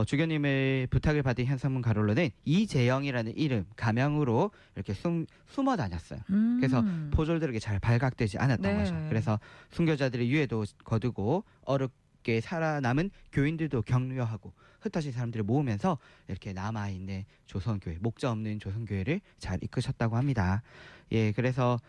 주교님의 부탁을 받은 현성문 가롤로는 이재영이라는 이름 가명으로 이렇게 숨어 다녔어요. 그래서 포졸들에게 잘 발각되지 않았던 네. 거죠. 그래서 순교자들의 유해도 거두고 어렵게 살아남은 교인들도 격려하고 흩어진 사람들을 모으면서 이렇게 남아있는 조선교회, 목자 없는 조선교회를 잘 이끄셨다고 합니다. 예, 그래서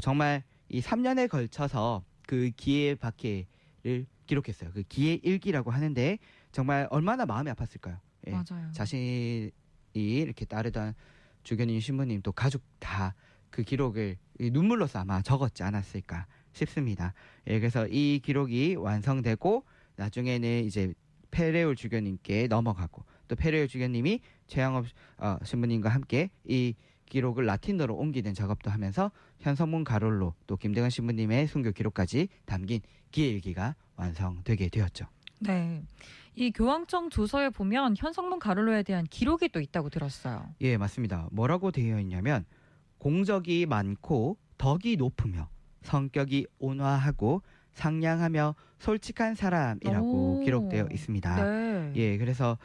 정말 이 3년에 걸쳐서 그 기의 박해를 기록했어요. 그 기의 일기라고 하는데 정말 얼마나 마음이 아팠을까요? 예, 맞아요. 자신이 이렇게 따르던 주교님, 신부님 또 가족 다 그 기록을 이 눈물로써 아마 적었지 않았을까 싶습니다. 예, 그래서 이 기록이 완성되고 나중에는 이제 페레울 주교님께 넘어가고 또 페레울 주교님이 최양업 신부님과 함께 이 기록을 라틴어로 옮기는 작업도 하면서 현성문 가롤로 또 김대건 신부님의 순교 기록까지 담긴 기일기가 완성되게 되었죠. 네. 이 교황청 조서에 보면 현성문 가롤로에 대한 기록이 또 있다고 들었어요. 예, 맞습니다. 뭐라고 되어 있냐면 공적이 많고 덕이 높으며 성격이 온화하고 상냥하며 솔직한 사람이라고 오. 기록되어 있습니다. 네. 예, 그래서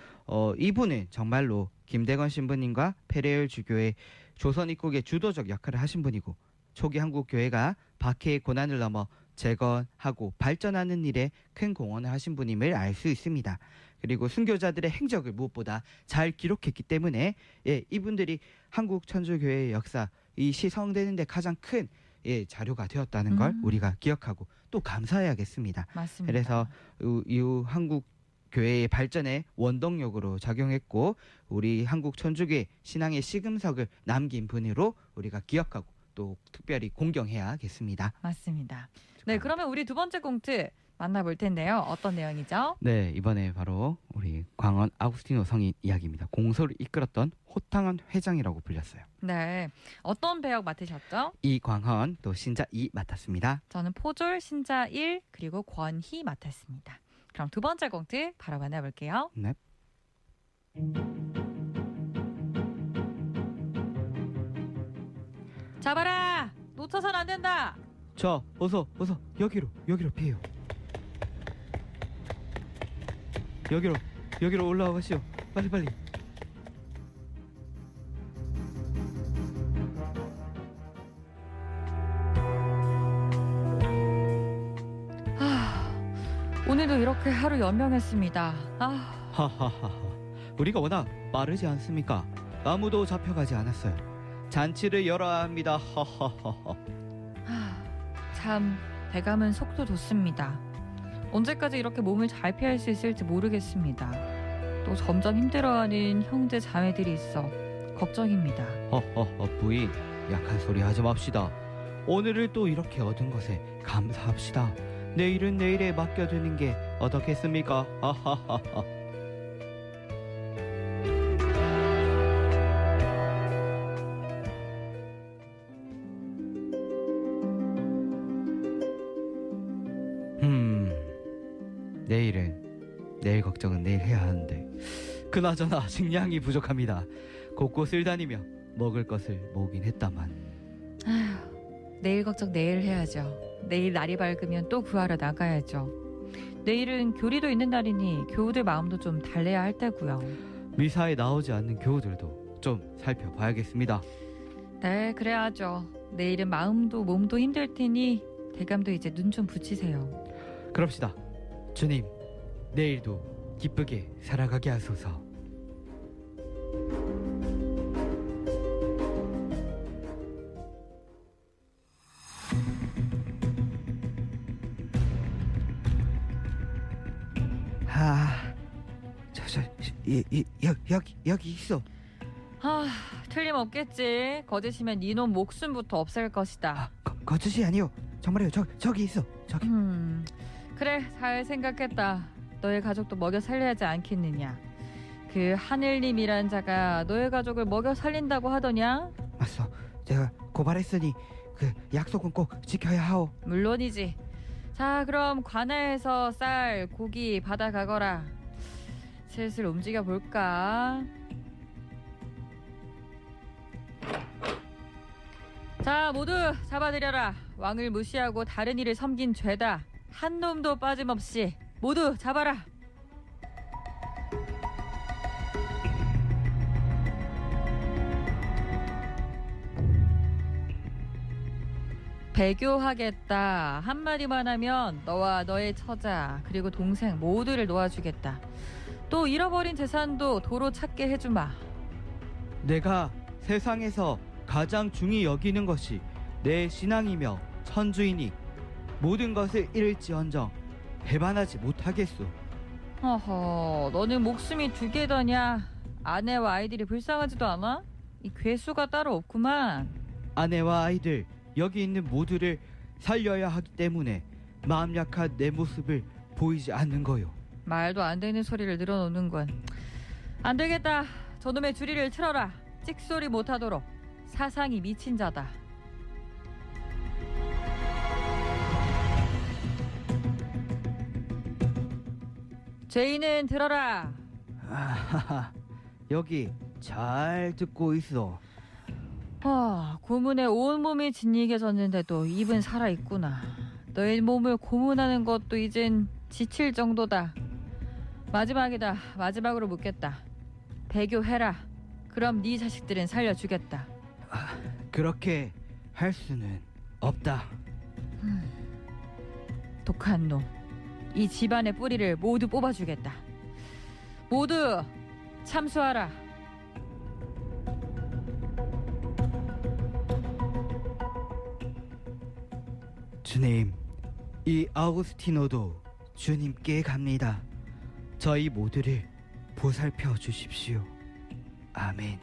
이분은 정말로 김대건 신부님과 페레율 주교의 조선 입국의 주도적 역할을 하신 분이고 초기 한국 교회가 박해의 고난을 넘어 재건하고 발전하는 일에 큰 공헌을 하신 분임을 알 수 있습니다. 그리고 순교자들의 행적을 무엇보다 잘 기록했기 때문에 예, 이분들이 한국 천주교회의 역사 이 시성되는데 가장 큰 자료가 되었다는 걸 우리가 기억하고 또 감사해야겠습니다. 맞습니다. 그래서 이후 한국 교회의 발전에 원동력으로 작용했고 우리 한국 천주교의 신앙의 시금석을 남긴 분으로 우리가 기억하고 또 특별히 공경해야겠습니다. 맞습니다. 네, 그러면 우리 두 번째 꽁트 만나볼 텐데요. 어떤 내용이죠? 네, 이번에 바로 우리 광원 아구스티노 성인 이야기입니다. 공소를 이끌었던 호탕한 회장이라고 불렸어요. 네, 어떤 배역 맡으셨죠? 이광헌 또 신자 2 맡았습니다. 저는 포졸 신자 1 그리고 권희 맡았습니다. 그럼 두 번째 꽁트 바로 만나볼게요. 네. 잡아라! 놓쳐선 안 된다! 자, 어서 여기로 피해요. 여기로 올라와 가시오. 빨리. 오늘도 이렇게 하루 연명했습니다. 하하하하. 우리가 워낙 빠르지 않습니까? 아무도 잡혀가지 않았어요. 잔치를 열어야 합니다. 하하하하. 참 대감은 속도 돋습니다. 언제까지 이렇게 몸을 잘 피할 수 있을지 모르겠습니다. 또 점점 힘들어하는 형제 자매들이 있어 걱정입니다. 부인, 약한 소리 하지 맙시다. 오늘을 또 이렇게 얻은 것에 감사합시다. 내일은 내일에 맡겨두는 게 어떻겠습니까? 하하하하. 내일 걱정은 내일 해야 하는데 그나저나 식량이 부족합니다. 곳곳을 다니며 먹을 것을 모으긴 했다만 내일 걱정 내일 해야죠. 내일 날이 밝으면 또 구하러 나가야죠. 내일은 교리도 있는 날이니 교우들 마음도 좀 달래야 할 때고요. 미사에 나오지 않는 교우들도 좀 살펴봐야겠습니다. 네, 그래야죠. 내일은 마음도 몸도 힘들 테니 대감도 이제 눈 좀 붙이세요. 그럽시다. 주님, 내일도 기쁘게 살아가게 하소서. 여기 있어. 틀림없겠지. 거짓이면 니놈 목숨부터 없앨 것이다. 거짓이 아니요. 정말요. 저기 있어. 저기. 그래, 잘 생각했다. 너의 가족도 먹여 살려야 하지 않겠느냐. 그 하늘님이란 자가 너의 가족을 먹여 살린다고 하더냐? 맞어. 제가 고발했으니 그 약속은 꼭 지켜야 하오. 물론이지. 자, 그럼 관아에서 쌀, 고기 받아가거라. 슬슬 움직여 볼까? 자, 모두 잡아들여라. 왕을 무시하고 다른 이를 섬긴 죄다. 한 놈도 빠짐없이 모두 잡아라. 배교하겠다. 한마디만 하면 너와 너의 처자 그리고 동생 모두를 놓아주겠다. 또 잃어버린 재산도 도로 찾게 해주마. 내가 세상에서 가장 중히 여기는 것이 내 신앙이며 천주이니 모든 것을 잃을지언정 배반하지 못하겠소. 어허, 너는 목숨이 두 개더냐? 아내와 아이들이 불쌍하지도 않아? 이 괴수가 따로 없구만. 아내와 아이들 여기 있는 모두를 살려야 하기 때문에 마음 약한 내 모습을 보이지 않는 거요. 말도 안 되는 소리를 늘어놓는군. 안 되겠다. 저놈의 주리를 틀어라. 찍소리 못하도록. 사상이 미친 자다. 죄인은 들어라. 여기 잘 듣고 있어. 고문에 온몸이 짓이겨졌는데도 입은 살아있구나. 너의 몸을 고문하는 것도 이젠 지칠 정도다. 마지막이다. 마지막으로 묻겠다. 배교해라. 그럼 네 자식들은 살려주겠다. 그렇게 할 수는 없다. 독한 놈. 이 집안의 뿌리를 모두 뽑아주겠다. 모두 참수하라. 주님, 이 아우구스티노도 주님께 갑니다. 저희 모두를 보살펴 주십시오. 아멘.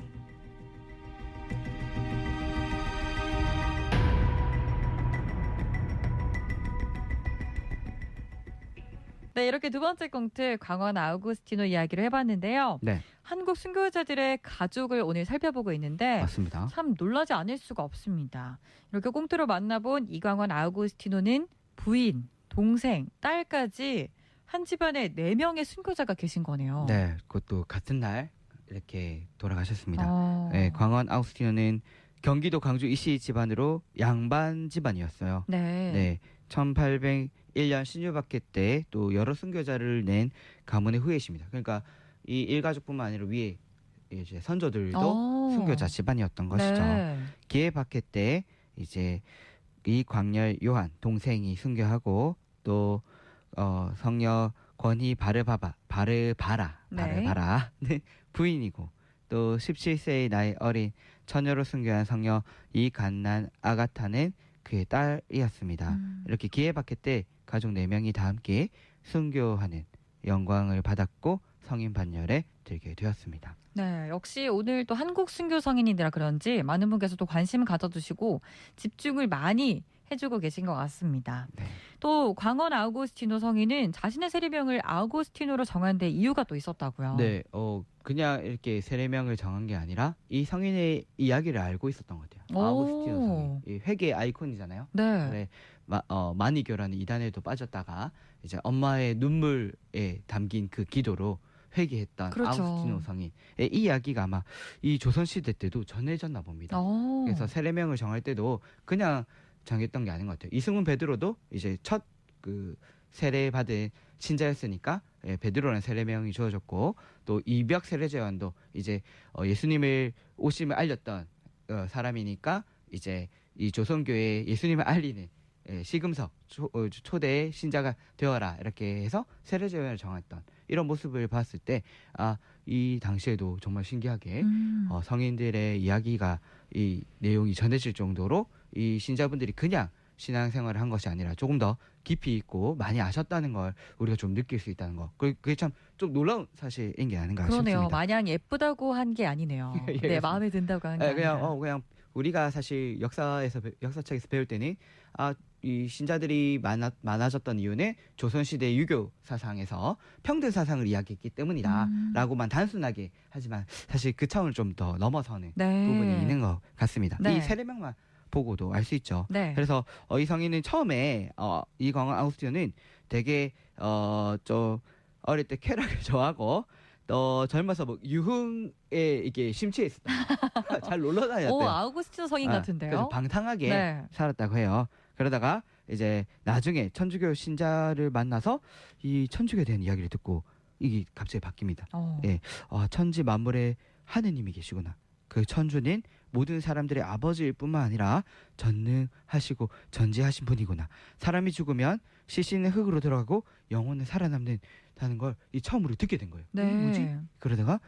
네, 이렇게 두 번째 꽁트 광원 아우구스티노 이야기를 해봤는데요. 네, 한국 순교자들의 가족을 오늘 살펴보고 있는데 맞습니다. 참 놀라지 않을 수가 없습니다. 이렇게 꽁트로 만나본 이광원 아우구스티노는 부인, 동생, 딸까지 한 집안에 4명의 순교자가 계신 거네요. 네, 그것도 같은 날 이렇게 돌아가셨습니다. 어. 네, 광원 아우구스티노는 경기도 광주 이씨 집안으로 양반 집안이었어요. 네. 네, 1801년 신유박해 때 또 여러 순교자를 낸 가문의 후예십니다. 그러니까 이 일가족뿐만 아니라 위에 이제 선조들도 순교자 집안이었던 것이죠. 네. 기해박해 때 이제 이 광렬 요한 동생이 순교하고 또 성녀 권희 바르바라 네, 부인이고 또 17세의 나이 어린 처녀로 순교한 성녀 이간난 아가타는 그의 딸이었습니다. 이렇게 기해박해 때 가족 4명이 다 함께 순교하는 영광을 받았고 성인 반열에 들게 되었습니다. 네, 역시 오늘 또 한국 순교 성인이라 그런지 많은 분께서 또 관심을 가져주시고 집중을 많이 해주고 계신 것 같습니다. 네. 또 광원 아우구스티노 성인은 자신의 세례명을 아우구스티노로 정한 데 이유가 또 있었다고요. 네, 그냥 이렇게 세례명을 정한 게 아니라 이 성인의 이야기를 알고 있었던 것 같아요. 오. 아우구스티노 성인, 이 회개의 아이콘이잖아요. 네. 네, 마니교라는 이단에도 빠졌다가 이제 엄마의 눈물에 담긴 그 기도로 회개했던 그렇죠. 아우구스티노 성인. 이 이야기가 아마 이 조선 시대 때도 전해졌나 봅니다. 오. 그래서 세례명을 정할 때도 그냥 정했던 게 아닌 것 같아요. 이승훈 베드로도 이제 첫 그 세례받은 신자였으니까 베드로라는 세례명이 주어졌고 또 이벽 세례제원도 이제 예수님을 오심을 알렸던 사람이니까 이제 이 조선교회에 예수님을 알리는 시금석 초대 신자가 되어라 이렇게 해서 세례제원을 정했던 이런 모습을 봤을 때 이 당시에도 정말 신기하게 성인들의 이야기가 이 내용이 전해질 정도로 이 신자분들이 그냥 신앙생활을 한 것이 아니라 조금 더 깊이 있고 많이 아셨다는 걸 우리가 좀 느낄 수 있다는 거. 그게 참 좀 놀라운 사실인 게 아닌가 그러네요. 싶습니다. 마냥 예쁘다고 한 게 아니네요. 예, 네, 그렇습니다. 마음에 든다고 한 게 아니라. 그냥 우리가 사실 역사책에서 배울 때는 이 신자들이 많아졌던 이유는 조선시대 유교 사상에서 평등 사상을 이야기했기 때문이다라고만 단순하게 하지만 사실 그 차원을 좀 더 넘어서는 네. 부분이 있는 것 같습니다. 네. 이 세례명만 보고도 알 수 있죠. 네. 그래서 이 성인은 처음에 이광원 아우구스티노는 되게 좀 어릴 때 쾌락을 좋아하고 또 젊어서 뭐 유흥에 이게 심취했었다. 잘 놀러 다녔대요. 오, 아우구스티노 성인 같은데요. 그래서 방탕하게 네. 살았다고 해요. 그러다가 이제 나중에 천주교 신자를 만나서 이 천주교에 대한 이야기를 듣고 이게 갑자기 바뀝니다. 예. 천지 만물에 하느님이 계시구나. 그 천주는 모든 사람들의 아버지일 뿐만 아니라 전능하시고 전지하신 분이구나. 사람이 죽으면 시신은 흙으로 들어가고 영혼은 살아남는다는 걸 이 처음으로 듣게 된 거예요. 네. 뭐지? 그러다가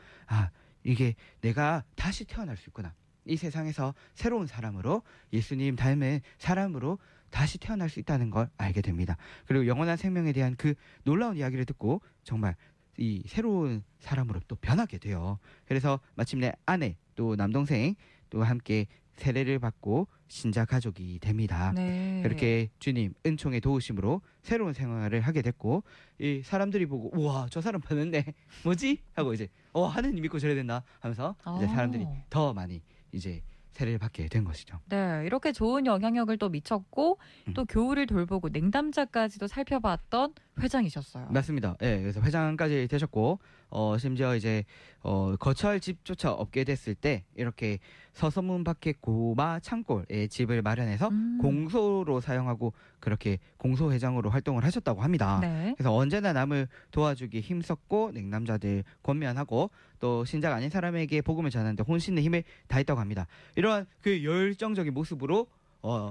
이게 내가 다시 태어날 수 있구나. 이 세상에서 새로운 사람으로 예수님 닮은 사람으로 다시 태어날 수 있다는 걸 알게 됩니다. 그리고 영원한 생명에 대한 그 놀라운 이야기를 듣고 정말 이 새로운 사람으로 또 변하게 돼요. 그래서 마침내 아내 또 남동생 또 함께 세례를 받고 신자 가족이 됩니다. 네. 그렇게 주님 은총의 도우심으로 새로운 생활을 하게 됐고 이 사람들이 보고 우와 저 사람 봤는데 뭐지? 하고 이제 하느님 믿고 저래야 된다 하면서 이제 사람들이 더 많이 이제 세례를 받게 된 것이죠. 네, 이렇게 좋은 영향력을 또 미쳤고 또 교우를 돌보고 냉담자까지도 살펴봤던 회장이셨어요. 맞습니다. 예, 그래서 회장까지 되셨고 심지어 이제 거처할 집조차 없게 됐을 때 이렇게 서서문 밖에 고마 창골에 집을 마련해서 공소로 사용하고 그렇게 공소회장으로 활동을 하셨다고 합니다. 네. 그래서 언제나 남을 도와주기 힘썼고 냉남자들 권면하고 또 신자가 아닌 사람에게 복음을 전하는데 혼신의 힘을 다했다고 합니다. 이러한 그 열정적인 모습으로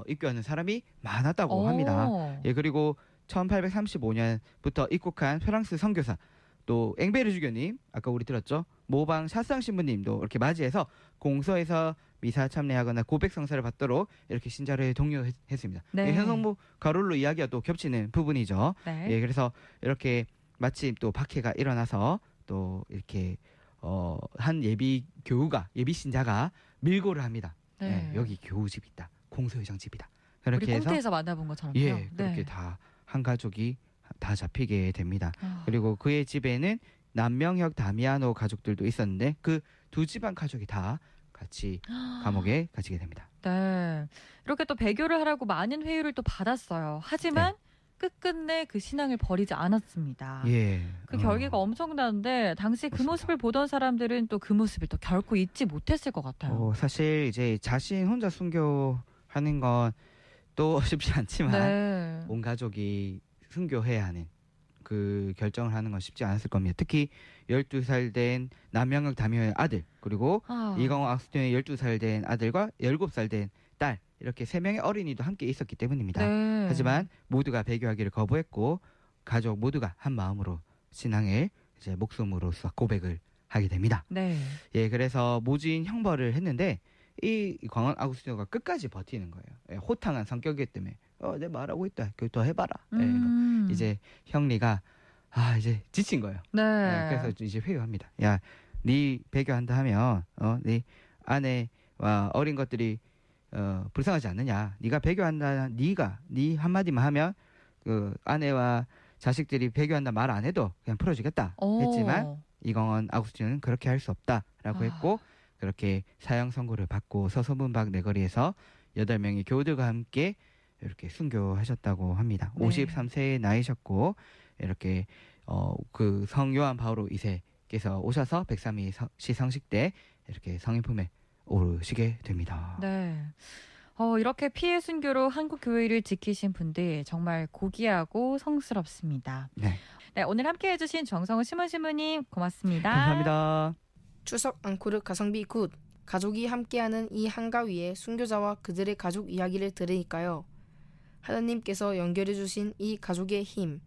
입교하는 사람이 많았다고 합니다. 예, 그리고 1835년부터 입국한 프랑스 선교사 또 앵베르 주교님 아까 우리 들었죠 모방 샤상 신부님도 이렇게 맞이해서 공서에서 미사 참례하거나 고백 성사를 받도록 이렇게 신자를 독려했습니다. 네. 예, 현성무 가롤로 이야기와 또 겹치는 부분이죠. 네. 예, 그래서 이렇게 마침 또 박해가 일어나서 또 이렇게 한 예비 교우가 예비 신자가 밀고를 합니다. 네. 예, 여기 교우집 있다, 공소회장 집이다. 우리 그렇게 해서 꽁트에서 만나본 것처럼요. 예, 그렇게 다 한 가족이 다 잡히게 됩니다. 아, 그리고 그의 집에는 남명혁 다미아노 가족들도 있었는데 그 두 집안 가족이 다 같이 감옥에 갇히게 됩니다. 네. 이렇게 또 배교를 하라고 많은 회유를 또 받았어요. 하지만 끝끝내 그 신앙을 버리지 않았습니다. 예. 그 결계가 엄청난데 당시 그 맞습니다. 모습을 보던 사람들은 또 그 모습을 또 결코 잊지 못했을 것 같아요. 사실 이제 자신 혼자 순교하는 건 또 쉽지 않지만 네. 온 가족이 순교해야 하는 그 결정을 하는 건 쉽지 않았을 겁니다. 특히 12살 된 남명혁 다미아의 아들 그리고 이광호 악수티노의 12살 된 아들과 17살 된 딸 이렇게 3명의 어린이도 함께 있었기 때문입니다. 네. 하지만 모두가 배교하기를 거부했고 가족 모두가 한 마음으로 신앙을 이제 목숨으로서 고백을 하게 됩니다. 네. 예, 그래서 모진 형벌을 했는데 이 광원 아구스티노가 끝까지 버티는 거예요. 예, 호탕한 성격이기 때문에 내 말하고 있다. 더 해봐라. 예, 이제 형리가 이제 지친 거예요. 네. 예, 그래서 이제 회유합니다. 야, 네 배교한다 하면 네 아내와 어린 것들이 불쌍하지 않느냐. 네가 배교한다. 네 한마디만 하면 그 아내와 자식들이 배교한다 말 안 해도 그냥 풀어주겠다 했지만 이광원 아구스티노는 그렇게 할 수 없다라고 했고 그렇게 사형 선고를 받고 서서문 밖 내거리에서 8명의 교우들과 함께 이렇게 순교하셨다고 합니다. 네. 53세의 나이셨고 이렇게 그 성 요한 바오로 2세께서 오셔서 103일 시성식 때 이렇게 성인 품에 오르시게 됩니다. 네. 이렇게 피해 순교로 한국 교회를 지키신 분들 정말 고귀하고 성스럽습니다. 네. 네, 오늘 함께해 주신 정성우 신부님 고맙습니다. 감사합니다. 추석 앙코르 가성비 굿. 가족이 함께하는 이 한가위에 순교자와 그들의 가족 이야기를 들으니까요. 하나님께서 연결해 주신 이 가족의 힘,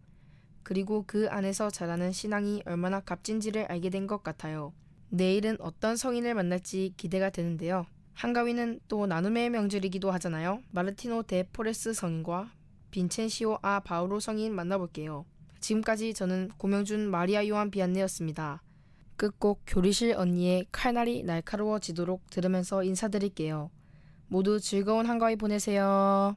그리고 그 안에서 자라는 신앙이 얼마나 값진지를 알게 된 것 같아요. 내일은 어떤 성인을 만날지 기대가 되는데요. 한가위는 또 나눔의 명절이기도 하잖아요. 마르티노 데 포레스 성인과 빈첸시오 아 바우로 성인 만나볼게요. 지금까지 저는 고명준 마리아 요한 비안네였습니다. 끝곡 교리실 언니의 칼날이 날카로워지도록 들으면서 인사드릴게요. 모두 즐거운 한가위 보내세요.